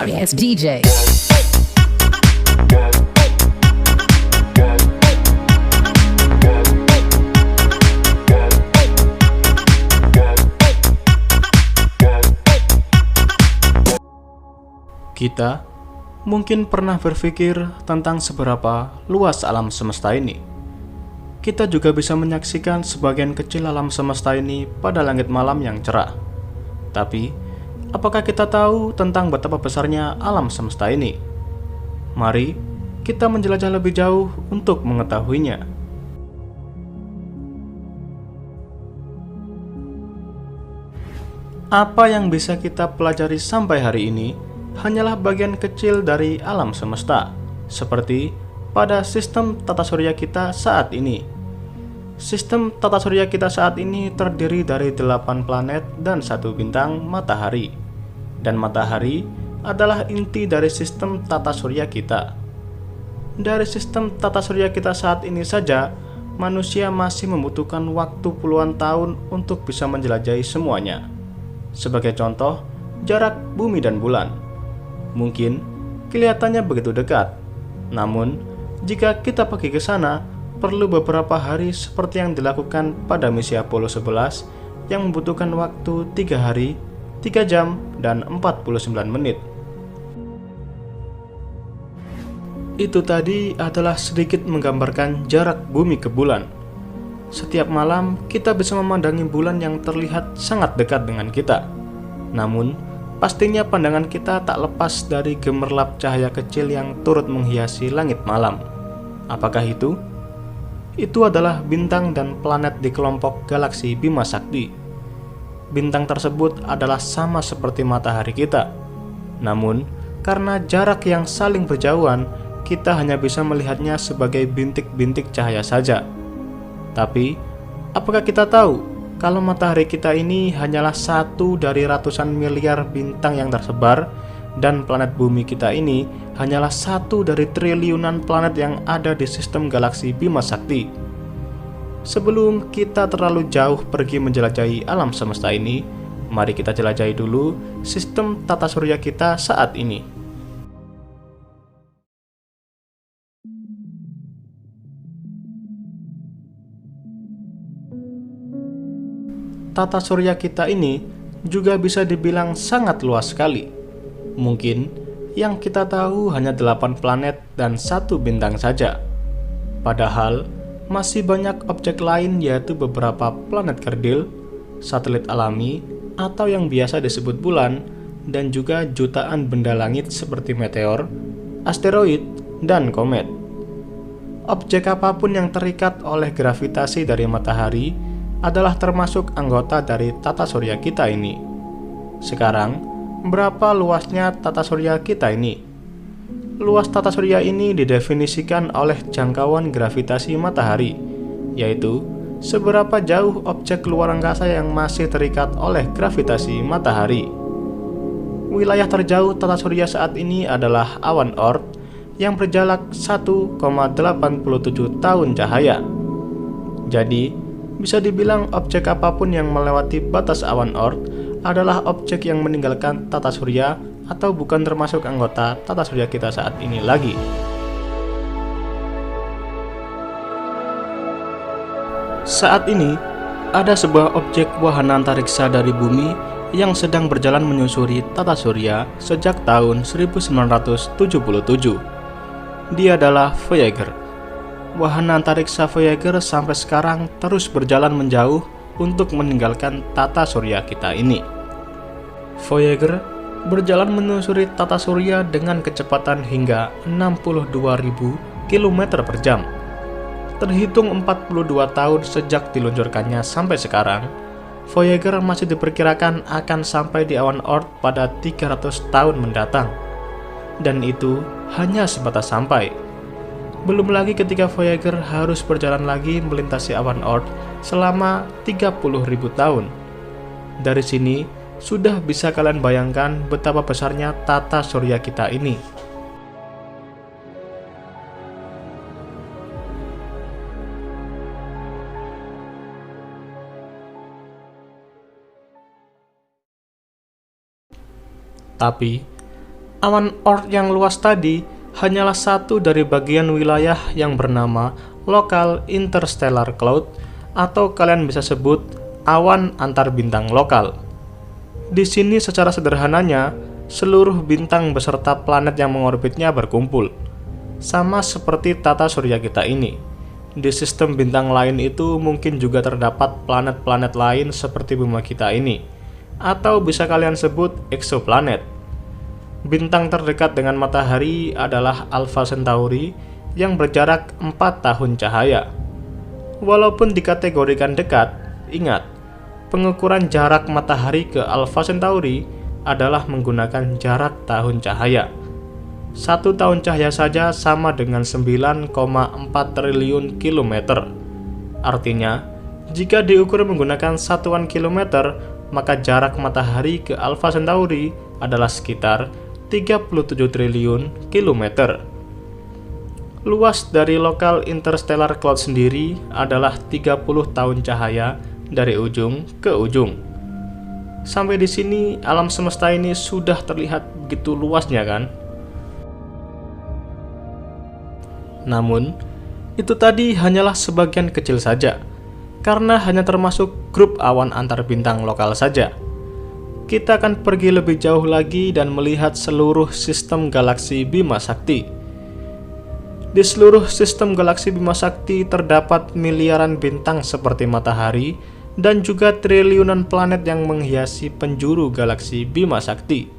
Darius DJ. Kita mungkin pernah berpikir tentang seberapa luas alam semesta ini. Kita juga bisa menyaksikan sebagian kecil alam semesta ini pada langit malam yang cerah. Tapi, apakah kita tahu tentang betapa besarnya alam semesta ini? Mari kita menjelajah lebih jauh untuk mengetahuinya. Apa yang bisa kita pelajari sampai hari ini hanyalah bagian kecil dari alam semesta, seperti pada sistem tata surya kita saat ini. Sistem tata surya kita saat ini terdiri dari 8 planet dan 1 bintang matahari. Dan matahari adalah inti dari sistem tata surya kita. Dari sistem tata surya kita saat ini saja, manusia masih membutuhkan waktu puluhan tahun untuk bisa menjelajahi semuanya. Sebagai contoh, jarak bumi dan bulan. Mungkin kelihatannya begitu dekat, namun jika kita pergi ke sana, perlu beberapa hari seperti yang dilakukan pada misi Apollo 11 yang membutuhkan waktu 3 hari, 3 jam, dan 49 menit. Itu tadi adalah sedikit menggambarkan jarak bumi ke bulan. Setiap malam kita bisa memandangi bulan yang terlihat sangat dekat dengan kita. Namun, pastinya pandangan kita tak lepas dari gemerlap cahaya kecil yang turut menghiasi langit malam. Apakah itu? Itu adalah bintang dan planet di kelompok galaksi Bima Sakti. Bintang tersebut adalah sama seperti matahari kita. Namun, karena jarak yang saling berjauhan, kita hanya bisa melihatnya sebagai bintik-bintik cahaya saja. Tapi, apakah kita tahu kalau matahari kita ini hanyalah satu dari ratusan miliar bintang yang tersebar, dan planet bumi kita ini hanyalah satu dari triliunan planet yang ada di sistem galaksi Bima Sakti? Sebelum kita terlalu jauh pergi menjelajahi alam semesta ini, mari kita jelajahi dulu sistem tata surya kita saat ini. Tata surya kita ini juga bisa dibilang sangat luas sekali. Mungkin yang kita tahu hanya 8 planet dan 1 bintang saja. Padahal masih banyak objek lain, yaitu beberapa planet kerdil, satelit alami atau yang biasa disebut bulan, dan juga jutaan benda langit seperti meteor, asteroid, dan komet. Objek apapun yang terikat oleh gravitasi dari matahari adalah termasuk anggota dari tata surya kita ini. Sekarang, berapa luasnya tata surya kita ini? Luas tata surya ini didefinisikan oleh jangkauan gravitasi matahari, yaitu seberapa jauh objek luar angkasa yang masih terikat oleh gravitasi matahari. Wilayah terjauh tata surya saat ini adalah awan Oort yang berjarak 1,87 tahun cahaya. Jadi, bisa dibilang objek apapun yang melewati batas awan Oort adalah objek yang meninggalkan tata surya atau bukan termasuk anggota tata surya kita saat ini lagi. Saat ini, ada sebuah objek wahana antariksa dari bumi yang sedang berjalan menyusuri tata surya sejak tahun 1977. Dia adalah Voyager. Wahana antariksa Voyager sampai sekarang terus berjalan menjauh untuk meninggalkan tata surya kita ini. Voyager berjalan menyusuri tata surya dengan kecepatan hingga 62.000 km per jam. Terhitung 42 tahun sejak diluncurkannya sampai sekarang, Voyager masih diperkirakan akan sampai di awan Oort pada 300 tahun mendatang. Dan itu hanya sebatas sampai. Belum lagi ketika Voyager harus berjalan lagi melintasi awan Oort selama 30.000 tahun. Dari sini, sudah bisa kalian bayangkan betapa besarnya tata surya kita ini. Tapi, Awan Oort yang luas tadi hanyalah satu dari bagian wilayah yang bernama Local Interstellar Cloud, atau kalian bisa sebut awan antar bintang lokal. Di sini secara sederhananya, seluruh bintang beserta planet yang mengorbitnya berkumpul. Sama seperti tata surya kita ini. Di sistem bintang lain itu mungkin juga terdapat planet-planet lain seperti bumi kita ini, atau bisa kalian sebut eksoplanet. Bintang terdekat dengan matahari adalah Alpha Centauri yang berjarak 4 tahun cahaya. Walaupun dikategorikan dekat, ingat, pengukuran jarak matahari ke Alpha Centauri adalah menggunakan jarak tahun cahaya. 1 tahun cahaya saja sama dengan 9,4 triliun kilometer. Artinya, jika diukur menggunakan satuan kilometer, maka jarak matahari ke Alpha Centauri adalah sekitar 37 triliun kilometer. Luas dari Local Interstellar Cloud sendiri adalah 30 tahun cahaya dari ujung ke ujung. Sampai di sini alam semesta ini sudah terlihat begitu luasnya kan? Namun, itu tadi hanyalah sebagian kecil saja, karena hanya termasuk grup awan antar bintang lokal saja. Kita akan pergi lebih jauh lagi dan melihat seluruh sistem galaksi Bima Sakti. Di seluruh sistem galaksi Bima Sakti terdapat miliaran bintang seperti matahari dan juga triliunan planet yang menghiasi penjuru galaksi Bima Sakti.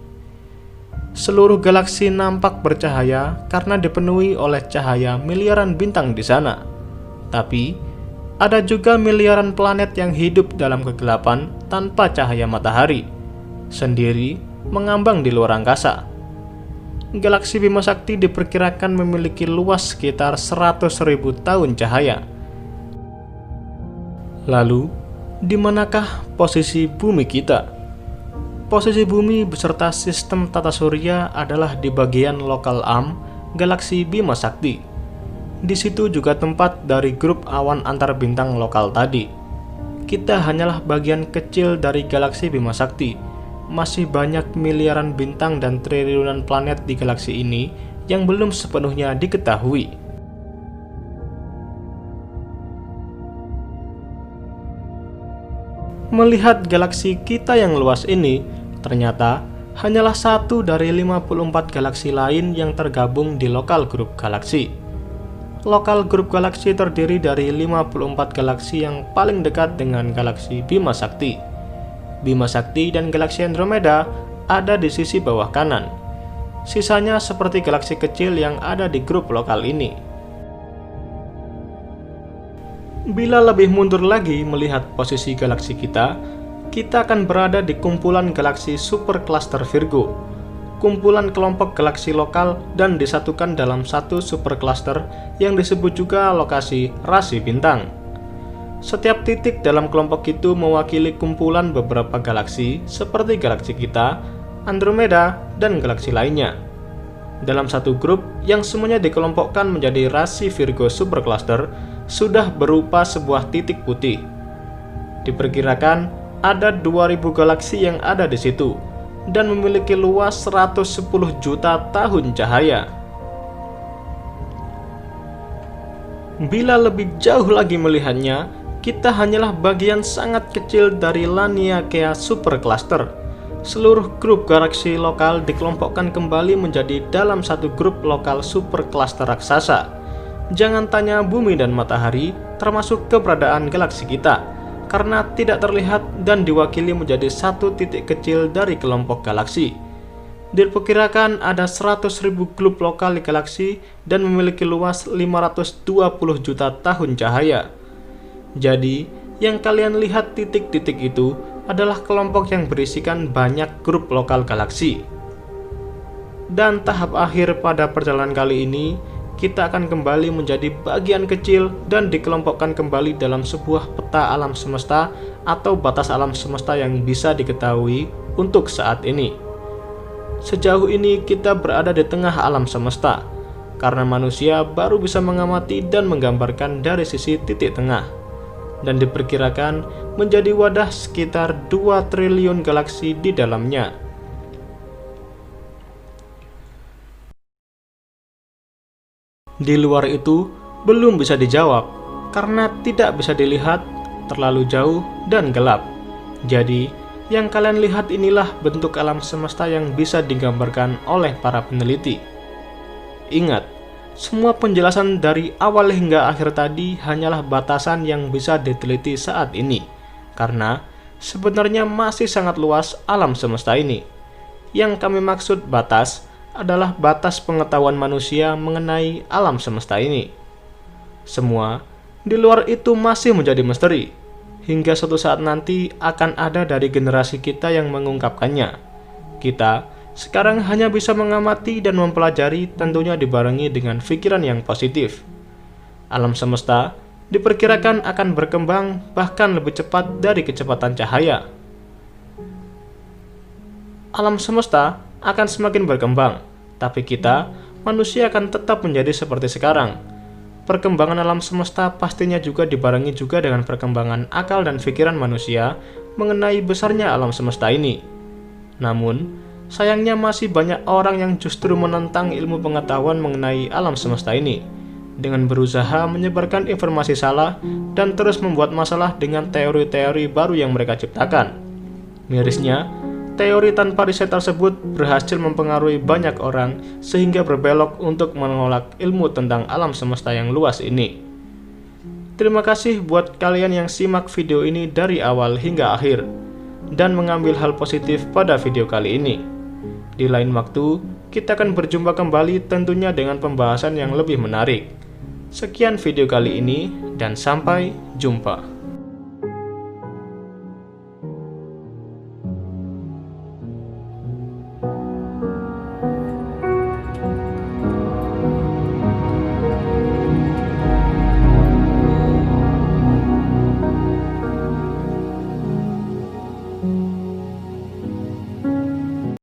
Seluruh galaksi nampak bercahaya karena dipenuhi oleh cahaya miliaran bintang di sana. Tapi, ada juga miliaran planet yang hidup dalam kegelapan tanpa cahaya matahari, sendiri mengambang di luar angkasa. Galaksi Bima Sakti diperkirakan memiliki luas sekitar 100.000 tahun cahaya. Lalu, di manakah posisi bumi kita? Posisi bumi beserta sistem tata surya adalah di bagian lokal arm galaksi Bima Sakti. Di situ juga tempat dari grup awan antar bintang lokal tadi. Kita hanyalah bagian kecil dari galaksi Bima Sakti. Masih banyak miliaran bintang dan triliunan planet di galaksi ini yang belum sepenuhnya diketahui. Melihat galaksi kita yang luas ini, ternyata hanyalah satu dari 54 galaksi lain yang tergabung di lokal grup galaksi. Lokal grup galaksi terdiri dari 54 galaksi yang paling dekat dengan galaksi Bima Sakti. Bima Sakti dan galaksi Andromeda ada di sisi bawah kanan. Sisanya seperti galaksi kecil yang ada di grup lokal ini. Bila lebih mundur lagi melihat posisi galaksi kita akan berada di kumpulan galaksi supercluster Virgo, kumpulan kelompok galaksi lokal dan disatukan dalam satu supercluster yang disebut juga lokasi rasi bintang. Setiap titik dalam kelompok itu mewakili kumpulan beberapa galaksi seperti galaksi kita, Andromeda, dan galaksi lainnya. Dalam satu grup yang semuanya dikelompokkan menjadi rasi Virgo supercluster sudah berupa sebuah titik putih. Diperkirakan ada 2000 galaksi yang ada di situ dan memiliki luas 110 juta tahun cahaya. Bila lebih jauh lagi melihatnya, kita hanyalah bagian sangat kecil dari Laniakea supercluster. Seluruh grup galaksi lokal dikelompokkan kembali menjadi dalam satu grup lokal supercluster raksasa. Jangan tanya bumi dan matahari, termasuk keberadaan galaksi kita, karena tidak terlihat dan diwakili menjadi satu titik kecil dari kelompok galaksi. Diperkirakan ada 100.000 grup lokal di galaksi dan memiliki luas 520 juta tahun cahaya. Jadi, yang kalian lihat titik-titik itu adalah kelompok yang berisikan banyak grup lokal galaksi. Dan tahap akhir pada perjalanan kali ini, kita akan kembali menjadi bagian kecil dan dikelompokkan kembali dalam sebuah peta alam semesta atau batas alam semesta yang bisa diketahui untuk saat ini. Sejauh ini kita berada di tengah alam semesta, karena manusia baru bisa mengamati dan menggambarkan dari sisi titik tengah. Dan diperkirakan menjadi wadah sekitar 2 triliun galaksi di dalamnya. Di luar itu belum bisa dijawab karena tidak bisa dilihat, terlalu jauh dan gelap. Jadi, yang kalian lihat inilah bentuk alam semesta yang bisa digambarkan oleh para peneliti. Ingat, semua penjelasan dari awal hingga akhir tadi hanyalah batasan yang bisa diteliti saat ini, karena sebenarnya masih sangat luas alam semesta ini. Yang kami maksud batas adalah batas pengetahuan manusia mengenai alam semesta ini. Semua di luar itu masih menjadi misteri, hingga suatu saat nanti akan ada dari generasi kita yang mengungkapkannya. Kita sekarang hanya bisa mengamati dan mempelajari, tentunya dibarengi dengan pikiran yang positif. Alam semesta diperkirakan akan berkembang bahkan lebih cepat dari kecepatan cahaya. Alam semesta akan semakin berkembang, tapi kita, manusia akan tetap menjadi seperti sekarang. Perkembangan alam semesta pastinya juga dibarengi juga dengan perkembangan akal dan pikiran manusia mengenai besarnya alam semesta ini. Namun, sayangnya masih banyak orang yang justru menentang ilmu pengetahuan mengenai alam semesta ini, dengan berusaha menyebarkan informasi salah dan terus membuat masalah dengan teori-teori baru yang mereka ciptakan. Mirisnya, teori tanpa riset tersebut berhasil mempengaruhi banyak orang sehingga berbelok untuk menolak ilmu tentang alam semesta yang luas ini. Terima kasih buat kalian yang simak video ini dari awal hingga akhir dan mengambil hal positif pada video kali ini. Di lain waktu, kita akan berjumpa kembali tentunya dengan pembahasan yang lebih menarik. Sekian video kali ini dan sampai jumpa.